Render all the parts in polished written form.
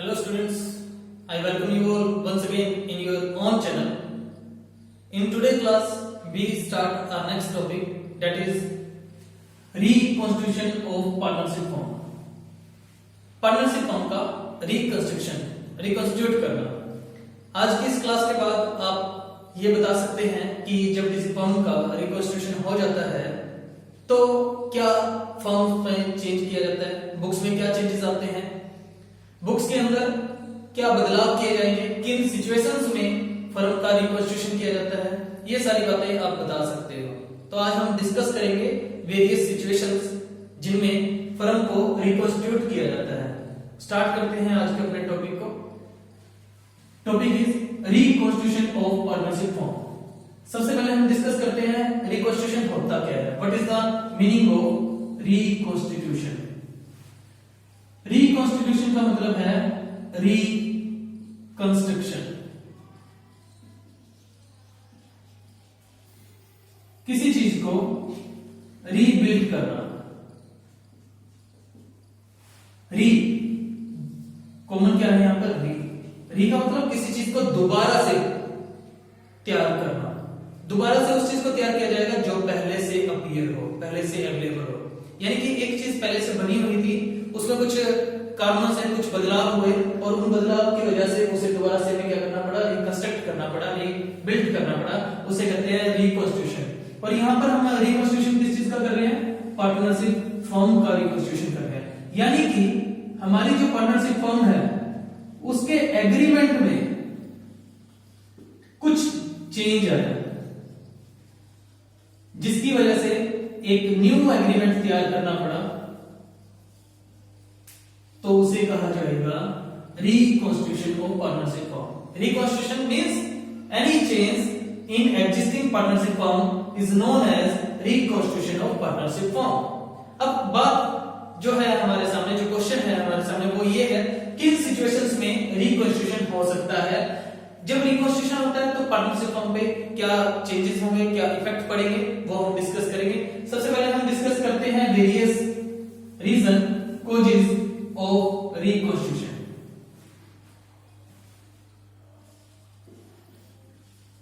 Hello students, I welcome you all once again in your own channel. In today's class, we start our next topic, that is reconstitution of partnership firm. Partnership firm का रिकंस्टिट्यूट करना। आज की इस class के बाद आप ये बता सकते हैं कि जब किसी फर्म का रिकंस्टिट्यूशन हो जाता है तो क्या फर्म में चेंज किया जाता है, बुक्स में क्या चेंजेस आते हैं, बुक्स के अंदर क्या बदलाव किए जाएंगे, किन सिचुएशंस में फर्म का रिकंस्टिट्यूशन किया जाता है, ये सारी बातें आप बता सकते हो। तो आज हम डिस्कस करेंगे वेरियस सिचुएशंस जिनमें फर्म को रिकंस्टिट्यूट किया जाता है। स्टार्ट करते हैं आज के अपने टॉपिक को। Topic is reconstitution of partnership firm. सबसे पहले हम डिस्कस करते हैं रिकंस्टिट्यूशन होता क्या है, what is the meaning of reconstitution. Reconstitution का मतलब है रिकंस्ट्रक्शन, किसी चीज को रीबिल्ड करना। री कॉमन क्या है यहां पर, री का मतलब किसी चीज को दोबारा से तैयार करना। दोबारा से उस चीज को तैयार किया जाएगा जो पहले से अपीयर हो, पहले से अवेलेबल हो। यानी कि एक चीज पहले से बनी हुई थी, उसमें कुछ कारणों से कुछ बदलाव हुए और उन बदलाव की वजह से उसे दोबारा से हमें क्या करना पड़ा, रिकंस्ट्रक्ट करना पड़ा, रीबिल्ड करना पड़ा। उसे कहते हैं रिकंस्ट्रक्शन। और यहां पर हम रिकंस्ट्रक्शन किस चीज का कर रहे हैं, पार्टनरशिप फर्म का रिकंस्ट्रक्शन कर रहे हैं। यानी कि हमारी जो पार्टनरशिप फर्म है उसके एग्रीमेंट में कुछ चेंज आया, जिसकी वजह से एक न्यू एग्रीमेंट तैयार करना पड़ा, तो उसे कहा जाएगा reconstitution of partnership firm. Reconstitution means any change in existing partnership firm is known as reconstitution of partnership firm. अब बात जो है हमारे सामने, जो क्वेश्चन है हमारे सामने, वो ये है किन सिचुएशंस में रिकंस्टिट्यूशन हो सकता है। जब रिकंस्टिट्यूशन होता है तो पार्टनरशिप फर्म पे क्या चेंजेस होंगे, क्या इफेक्ट पड़ेंगे, वो हम डिस्कस करेंगे। सबसे पहले हम डिस्कस करते हैं various reason causes of reconstitution.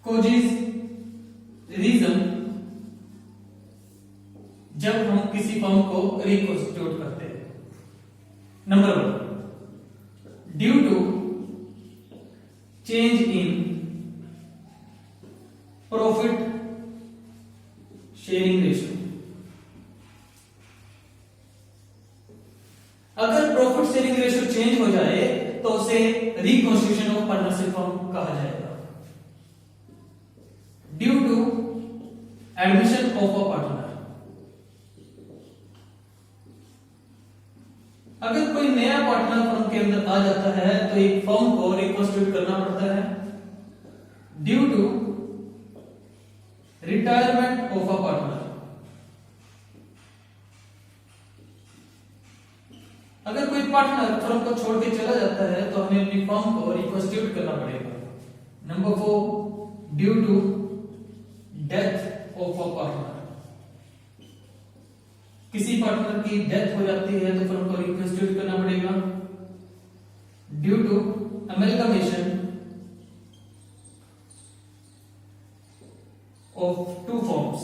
Causes, reason जब हम किसी फर्म को रिकंस्टिट्यूट करते हैं। Number 1, due to change in profit sharing ratio. अगर प्रॉफिट शेयरिंग रेशियो चेंज हो जाए तो उसे रिकंस्टिट्यूशन ऑफ पार्टनरशिप फर्म कहा जाएगा। Due to admission of a partner, अगर कोई नया पार्टनर फर्म के अंदर आ जाता है तो एक फर्म को रिकंस्टिट्यूट करना पड़ता है। Due to retirement of a partner, अगर कोई पार्टनर फर्म को छोड़ के चला जाता है तो हमें अपनी फर्म को रिकंस्टिट्यूट करना पड़ेगा। Number 4, due to death of a partner, किसी पार्टनर की डेथ हो जाती है तो फर्म को रिकंस्टिट्यूट करना पड़ेगा। Due to amalgamation of two firms,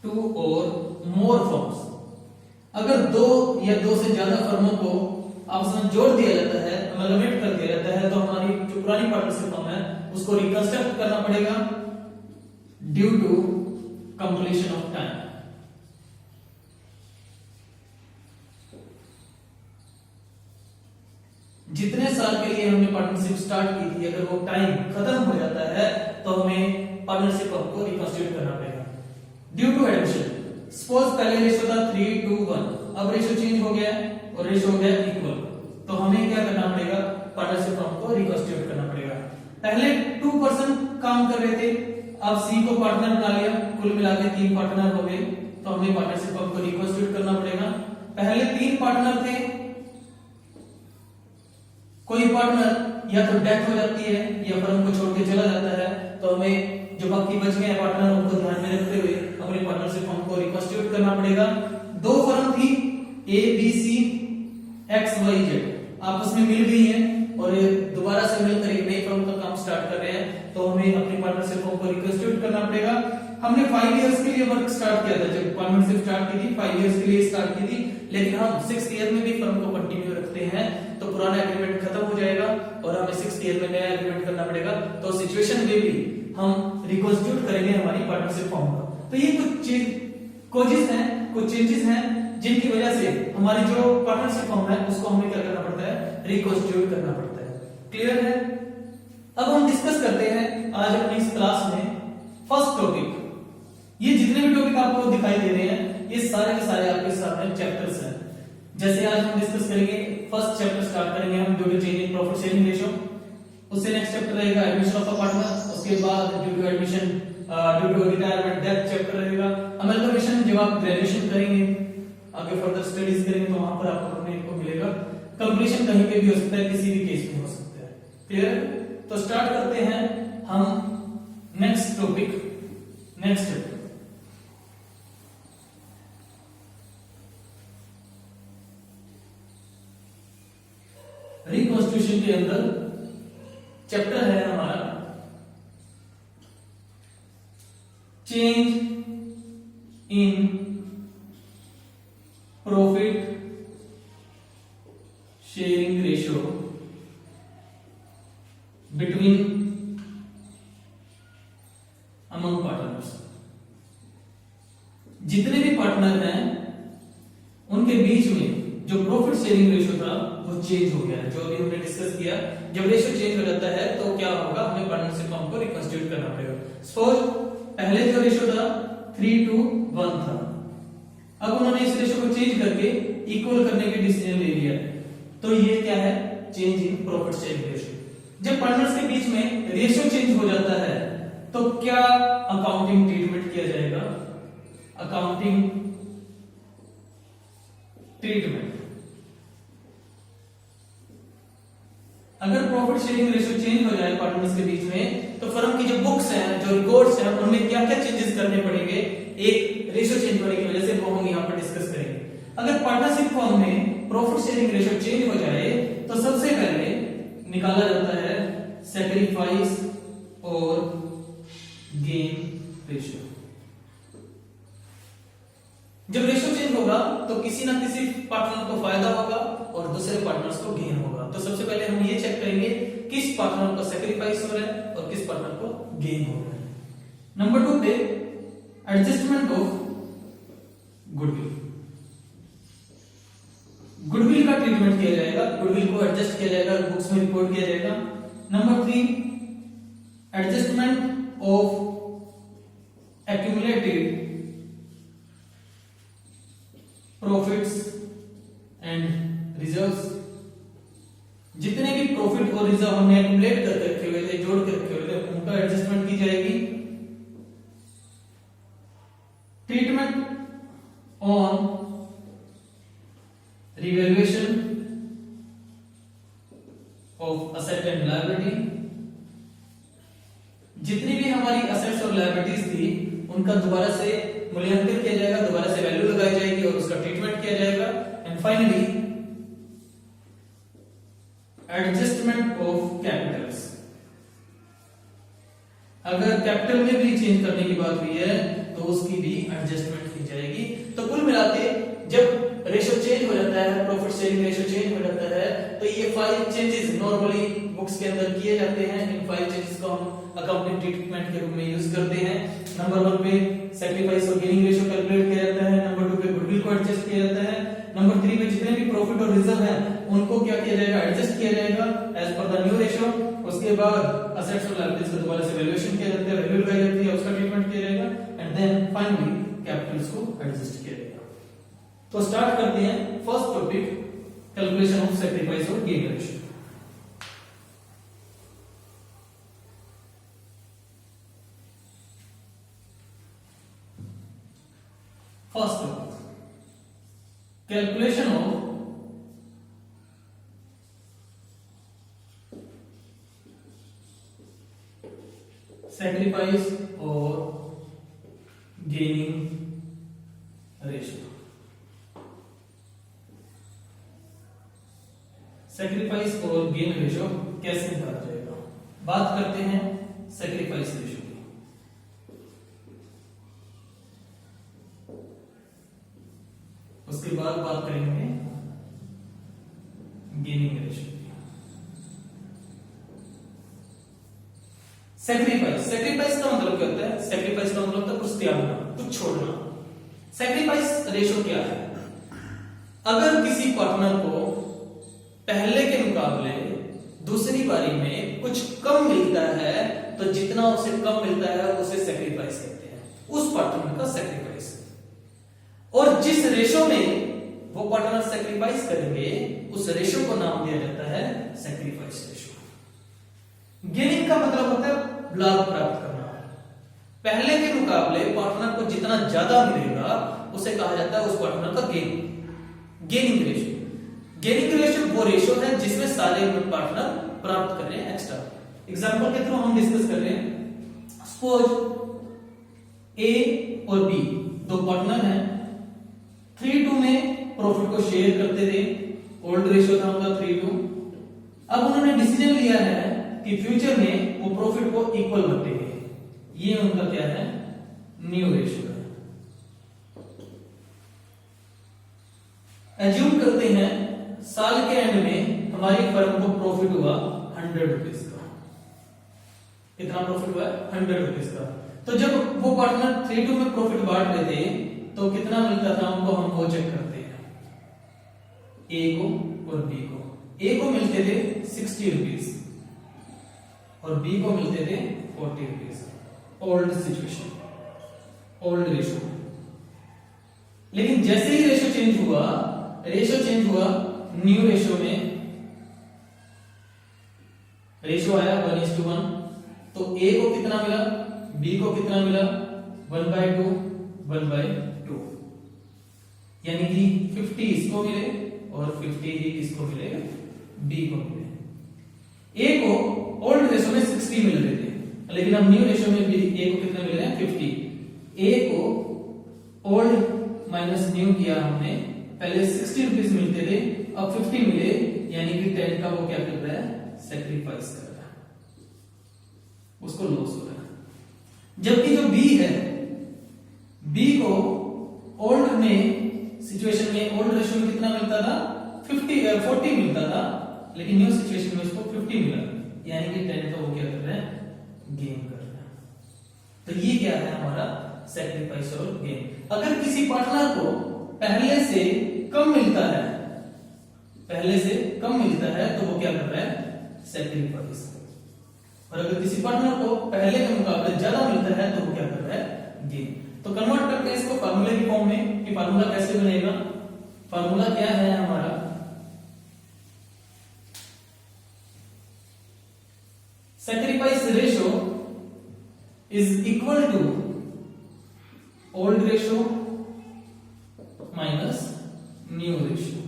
two or more firms, अगर दो या दो से ज्यादा फर्मों को आपस में जोड़ दिया जाता है, अमेलगमेट कर दिया जाता है, तो हमारी जो पुरानी पार्टनरशिप फर्म है उसको रिकंस्ट्रक्ट करना पड़ेगा। Due to completion of time, जितने साल के लिए हमने पार्टनरशिप स्टार्ट की थी, अगर वो टाइम खत्म हो जाता है तो हमें पार्टनरशिप फर्म को रिकंस्टिट्यूट करना पड़ेगा। ड्यू टू एडिशन, सपोज पहले रेशियो था 3:1, अब रेशियो चेंज हो गया और रेशियो हो गया इक्वल, तो हमें क्या करना पड़ेगा, पार्टनरशिप फर्म को रिकंस्टिट्यूट करना पड़ेगा। पहले 2 पर्सन काम कर रहे थे, अब सी को पार्टनर बना लिया, कुल मिला के 3 पार्टनर हो गए, तो हमें पार्टनरशिप फर्म को रिकंस्टिट्यूट करना पड़ेगा। पहले 3 पार्टनर थे, कोई पार्टनर या तो डेथ हो जाती है या फर्म को छोड़ के चला जाता है, तो हमें जो बाकी बच गए पार्टनर उनको ध्यान में रखते हुए अपने पार्टनरशिप फर्म को रिकंस्टिट्यूट करना पड़ेगा। 2 फर्म थी A B C X Y Z, आपस में मिल गई हैं और ये दोबारा से मिलकर एक नई फर्म का काम स्टार्ट कर रहे हैं, तो हमें अपनी पार्टनरशिप फर्म को रिकंस्टिट्यूट करना पड़ेगा। हमने 5 इयर्स के लिए वर्क स्टार्ट किया था, जब पार्टनरशिप स्टार्ट की थी 5 इयर्स के लिए स्टार्ट की थी, लेकिन हम 6th ईयर में भी फर्म को कंटिन्यू रखते हैं तो पुराना एग्रीमेंट खत्म हो जाएगा और हमें 6th ईयर में नया एग्रीमेंट करना पड़ेगा। तो सिचुएशन में भी हम रिकंस्टिट्यूट करेंगे हमारी पार्टनरशिप फर्म का। तो ये कुछ कॉजेस हैं, कुछ चेंजेस हैं जिनकी वजह से हमारी जो पार्टनरशिप फर्म है उसको हमें क्या करना पड़ता है, रिकंस्टिट्यूट करना पड़ता है। क्लियर है? अब हम डिस्कस करते हैं आज अपनी इस क्लास में फर्स्ट टॉपिक। ये जितने भी टॉपिक आपको दिखाई दे रहे हैं ये सारे के सारे आपके सामने चैप्टर्स हैं। जैसे आज हम डिस्कस करेंगे फर्स्ट चैप्टर स्टार्ट करेंगे हम due to change in profit sharing ratio. उससे नेक्स्ट चैप्टर रहेगा एडमिशन ऑफ अ पार्टनर। उसके बाद due to admission due to retirement death chapter रहेगा। अमलगमेशन जब आप ग्रेजुएशन करेंगे, आगे फर्दर स्टडीज करेंगे तो वहां पर आपको पढ़ने को मिलेगा। कंप्लीशन कहीं पे भी हो सकता है, किसी भी केस में हो सकता है। क्लियर? तो स्टार्ट करते हैं हम next topic, next chapter. Reconstitution के अंदर चैप्टर है हमारा change in profit sharing ratio between among partners. जितने भी पार्टनर हैं उनके बीच में जो प्रॉफिट शेयरिंग रेशियो था वो चेंज हो गया है। जो अभी हमने डिस्कस किया, जब रेशियो चेंज हो जाता है तो क्या होगा, हमें पार्टनरशिप फर्म को रिकंस्टिट्यूट करना पड़ेगा। सपोज पहले जो रेशियो था 3:1 था, अब उन्होंने इस रेशियो को चेंज करके इक्वल करने की डिसीजन ले लिया, तो ये क्या है, change in profit sharing ratio. जब पार्टनर्स के बीच में रेशियो चेंज हो जाता है तो क्या अकाउंटिंग ट्रीटमेंट किया जाएगा, अकाउंटिंग ट्रीटमेंट। अगर प्रॉफिट शेयरिंग रेशियो चेंज हो जाए पार्टनर्स के बीच में तो फर्म की जो बुक्स हैं, जो रिकॉर्ड्स हैं, उनमें क्या क्या चेंजेस करने पड़ेंगे एक रेशियो चेंज होने की वजह से, वो हम यहां पर डिस्कस करेंगे। अगर पार्टनरशिप फर्म में प्रॉफिट शेयरिंग रेशियो चेंज हो जाए तो सबसे पहले निकाला जाता है सैक्रिफाइस और गेन रेशियो। जब रेशियो चेंज होगा तो किसी ना किसी पार्टनर को फायदा होगा और दूसरे पार्टनर्स को गेन होगा। तो सबसे पहले हम ये चेक करेंगे किस पार्टनर को सैक्रिफाइस हो रहा है और किस पार्टनर को गेन हो रहा है। नंबर 2 पे एडजस्टमेंट ऑफ गुडविल। गुडविल का ट्रीटमेंट किया जाएगा, गुडविल को एडजस्ट किया जाएगा, बुक्स में रिपोर्ट किया जाएगा। Number 3 adjustment of accumulated profits and reserves. जितने भी प्रॉफिट और रिजर्व हमने एक्यूमुलेट करके रखे हुए थे, जोड़ के रखे हुए थे, उनका एडजस्टमेंट की जाएगी। Treatment on revaluation of asset and liability. जितनी भी हमारी असेट्स और लायबिलिटीज थी उनका दोबारा से मूल्यांकन किया जाएगा, दोबारा से वैल्यू लगाई जाएगी और उसका ट्रीटमेंट किया जाएगा। And finally adjustment of Capitals. अगर कैपिटल में भी चेंज करने की बात हुई है तो उसकी भी एडजस्टमेंट की जाएगी। तो कुल मिलाके जब रेशियो चेंज हो जाता है, प्रॉफिट शेयरिंग रेशियो चेंज हो जाता है, तो ये 5 चेंजेस नॉर्मली बुक्स के अंदर किए जाते हैं। इन 5 चेंजेस को हम अकाउंटिंग ट्रीटमेंट के रूप में यूज करते हैं। नंबर 1 पे सैक्रिफाइस और गेनिंग रेशियो कैलकुलेट किया जाता है। नंबर 2 पे गुडविल को एडजस्ट किया जाता है। नंबर 3 पे जितने भी प्रॉफिट और रिजर्व है उनको क्या किया जाएगा, एडजस्ट किया जाएगा as per the new ratio. उसके बाद असेट्स और लायबिलिटीज का दोबारा से वैल्यूएशन किया जाता है, वैल्यू लगाई जाती है, उसका ट्रीटमेंट किया जाएगा एंड देन फाइनली कैपिटल्स को एडजस्ट किया जाएगा। तो स्टार्ट करते हैं first topic, calculation of sacrifice और gain ratio. First topic calculation of sacrifice और गेनिंग रेशियो। सैक्रिफाइस और गेन रेशो कैसे निकाला जाएगा। बात करते हैं सैक्रिफाइस रेशो की। उसके बाद बात करेंगे गेनिंग रेशो। सैक्रिफाइस का मतलब क्या होता है? सैक्रिफाइस का मतलब होता है कुछ त्यागना, कुछ छोड़ना। सैक्रिफाइस रेशो क्या है? अगर किसी पार्टनर को पहले के मुकाबले दूसरी बारी में कुछ कम मिलता है तो जितना उसे कम मिलता है उसे सैक्रिफाइस कहते हैं, उस पार्टनर का सैक्रिफाइस। और जिस रेशो में वो पार्टनर सैक्रिफाइस करेंगे उस रेशो को नाम दिया जाता है सैक्रिफाइस रेशो। गेनिंग का मतलब होता है लाभ प्राप्त करना। पहले के मुकाबले पार्टनर को जितना ज्यादा मिलेगा उसे कहा जाता है उस पार्टनर का गेनिंग रेशो। गेनिंग रेशो वो रेशो है जिसमें सारे पार्टनर प्राप्त कर रहे हैं एक्स्ट्रा। एग्जांपल के थ्रू हम डिस्कस कर रहे हैं। सपोज ए और बी दो पार्टनर हैं, 3:2 में प्रॉफिट को शेयर करते थे। ओल्ड रेशो था उनका 3:2। अब उन्होंने डिसीजन लिया है कि फ्यूचर में वो प्रॉफिट को इक्वल बांटेंगे। ये उनका क्या है? न्यू रेशो है। एज्यूम करते हैं साल के एंड में हमारी फर्म को प्रॉफिट हुआ 100 रुपीज का। कितना प्रॉफिट हुआ? 100 रुपीज का। तो जब वो पार्टनर 3:2 में प्रॉफिट बांट रहे थे तो कितना मिलता था उनको, हम वो चेक करते हैं। ए को और बी को। ए को मिलते थे 60 रुपीज और बी को मिलते थे 40 rupees. Old situation, old ratio. लेकिन जैसे ही रेशो चेंज हुआ न्यू रेशो में रेशो आया 1:1। तो ए को कितना मिला, बी को कितना मिला? 1/2 1/2। यानी कि 50 इसको मिले और 50 ही इसको मिले, बी को मिले। ए को ओल्ड रेशो में 60 मिल रहे थे, लेकिन अब न्यू रेशो में भी ए को कितना मिल रहे हैं? 50। ए को ओल्ड माइनस न्यू किया हमने, पहले 60 रुपीज मिलते थे, अब 50 मिले, यानी कि 10 का वो क्या कर रहा है? सैक्रिफाइस कर रहा है, उसको लॉस हो रहा है। जबकि जो बी है, बी को ओल्ड में सिचुएशन में ओल्ड रेशो में कितना मिलता था? 40 मिलता था, लेकिन न्यू सिचुएशन में उसको 50 मिला, यानी कि 10 का वो क्या कर रहा है? गेन कर रहा है। तो ये क्या है हमारा सैक्रिफाइस और गेन। अगर किसी पार्टनर को पहले से कम मिलता है तो वो क्या कर रहा है? सैक्रिफाइस। और अगर किसी पार्टनर को पहले के मुकाबले ज्यादा मिलता है तो वो क्या कर रहा है? गेन। तो कन्वर्ट करते हैं इसको फार्मूले की फॉर्म में कि फार्मूला कैसे बनेगा। फार्मूला क्या है हमारा? Sacrifice ratio is equal to old ratio minus new ratio.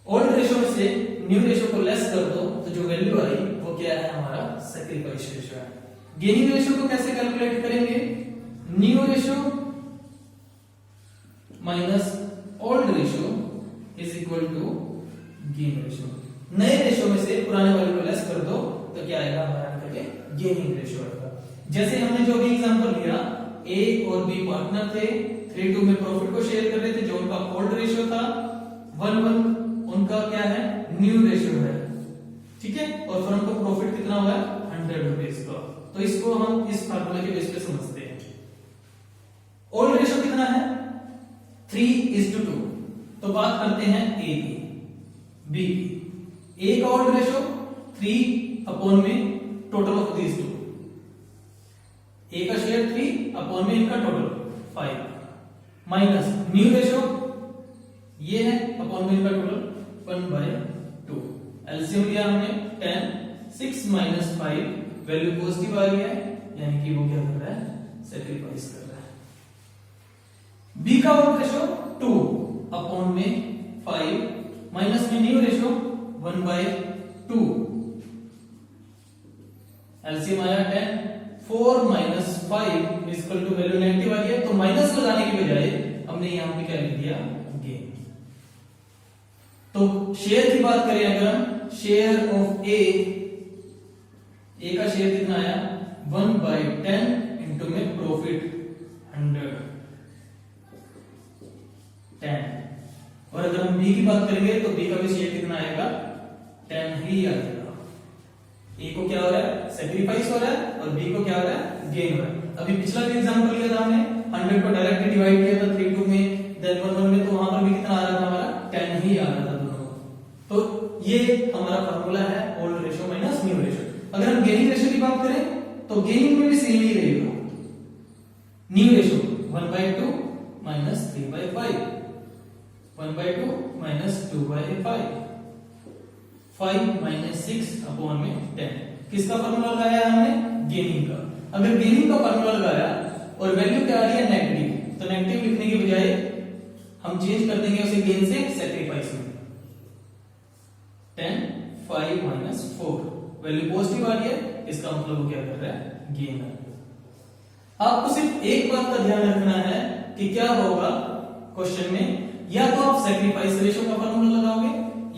Old ratio में से न्यू रेशो को लेस कर दो तो जो वैल्यू आई वो क्या है? हमारा सैक्रिफाइस रेशो है। गेनिंग रेशो को कैसे कैलकुलेट करेंगे? New ratio minus old ratio is equal to gain ratio. नए रेशो में से पुराने वाले को लेस कर दो तो क्या आएगा? हमारा गेनिंग रेशो आएगा। जैसे हमने जो भी एग्जांपल लिया, ए और बी पार्टनर थे, 3:2 में प्रॉफिट को शेयर कर रहे थे, जो उनका ओल्ड रेशो था। 1:1 उनका क्या है? न्यू रेशो है, ठीक है। और फर्म को प्रॉफिट कितना हुआ है? 100 रुपीज का। तो इसको हम इस फार्मूले के बेस पे समझते हैं। ओल्ड रेशो कितना है? 3:2। तो बात करते हैं ए की, बी की। ए का ओल्ड रेशो 3 में टोटल ऑफ दीज टू। ए का शेयर 3 में इनका टोटल 5 माइनस न्यू रेशो ये है अपॉन में इनका टोटल 1/2। एलसीएम लिया हमने 10, 6 माइनस 5 वैल्यू पॉजिटिव आ रही है, यानी कि वो क्या कर रहा है? सैक्रिफाइस कर रहा है। बी का ओल्ड रेशो 2 में 5 माइनस में न्यू रेशो 1/2। एलसीएम आया 10, 4 minus 5 equal to value negative आ गया, तो माइनस लगाने की बजाय हमने यहां पे क्या लिख दिया? गेन। तो शेयर की बात करें अगर हम, शेयर ऑफ ए का शेयर कितना आया 1/10 इंटू में प्रॉफिट 100 10। और अगर हम बी की बात करेंगे तो बी का भी शेयर कितना आएगा 10 ही आएगा। ए को क्या हो रहा है सेक्रीफाइस हो रहा है और बी को क्या हो रहा है गेन हो रहा है। अभी पिछला जो एग्जांपल लिया था हमने 100 को डायरेक्टली डिवाइड किया था 3 2 में देन 1 1 में, तो वहां पर भी कितना आ रहा था हमारा 10 ही आ रहा था दोनों। तो ये हमारा फार्मूला है old ratio minus new ratio. अगर हम गेनिंग रेशियो की बात करें तो गेनिंग में भी सेम ही रहेगा, new ratio 1/2 minus 3/5 1/2 minus 2/5 5 minus 6 upon में 10। किसका फार्मूला लगाया हमने गेनिंग का। अगर गेनिंग का फार्मूला लगाया और वैल्यू क्या आ रही है नेगेटिव, तो नेगेटिव लिखने के बजाय हम चेंज कर देंगे उसे गेन से सैक्रिफाइस में 10 5 माइनस 4 वैल्यू पॉजिटिव आ रही है, इसका मतलब वो क्या कर रहा है गेन है। आपको सिर्फ एक बात का ध्यान रखना है कि क्या होगा क्वेश्चन में, या तो आप सैक्रिफाइस रेशियो का फार्मूला लगाओगे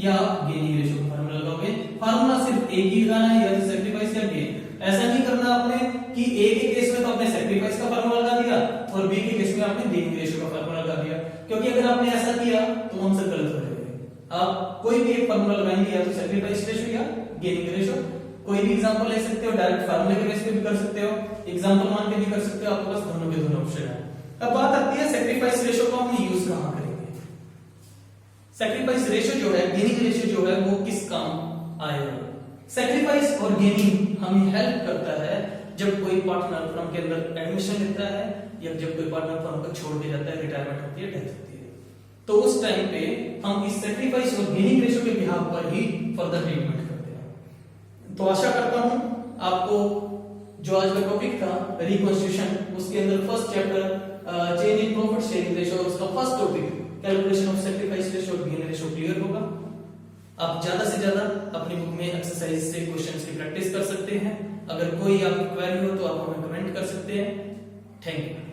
या गेनिंग रेशियो का फार्मूला लगाओगे। फार्मूला सिर्फ एक ही लगाना है, या तो सैक्रिफाइस या गेन। ऐसा नहीं करना आपने कि ए के केस में तो आपने सैक्रिफाइस का फार्मूला लगा दिया और बी के केस में आपने गेनिंग रेशियो का फार्मूला लगा दिया, क्योंकि अगर आपने ऐसा किया तो आंसर गलत हो जाएगा। आप कोई भी एक फार्मूला लगाएंगे, या तो सैक्रिफाइस रेशियो या गेनिंग रेशियो। कोई भी एग्जांपल ले सकते हो, डायरेक्ट फार्मूले के बेस पे भी कर सकते हो, एग्जांपल मान के भी कर सकते हो, आपके पास दोनों के दोनों ऑप्शन है। अब बात आती है सैक्रिफाइस रेशियो को हम यूज कहां करेंगे। सैक्रिफाइस रेशियो जो है, गेनिंग रेशियो जो है, वो किस काम आएगा। सैक्रिफाइस और गेनिंग हमें हेल्प करता है जब कोई पार्टनर फर्म के अंदर एडमिशन लेता है, या जब कोई पार्टनर फर्म को छोड़ के जाता है, रिटायरमेंट होती है, डेथ होती है, तो उस टाइम पे हम इस सैक्रिफाइस और गेनिंग रेशियो के बिहाफ पर ही फर्दर ट्रीटमेंट करते हैं। तो आशा करता हूं आपको जो आज का टॉपिक था रिकंस्ट्रक्शन, उसके अंदर first chapter change in profit sharing ratio, उसका first topic calculation of sacrifice ratio और गेन रेशियो क्लियर होगा। आप ज्यादा से ज्यादा अपनी बुक में एक्सरसाइज से क्वेश्चंस की प्रैक्टिस कर सकते हैं। अगर कोई आपकी क्वेरी हो तो आप हमें कमेंट कर सकते हैं। Thank you.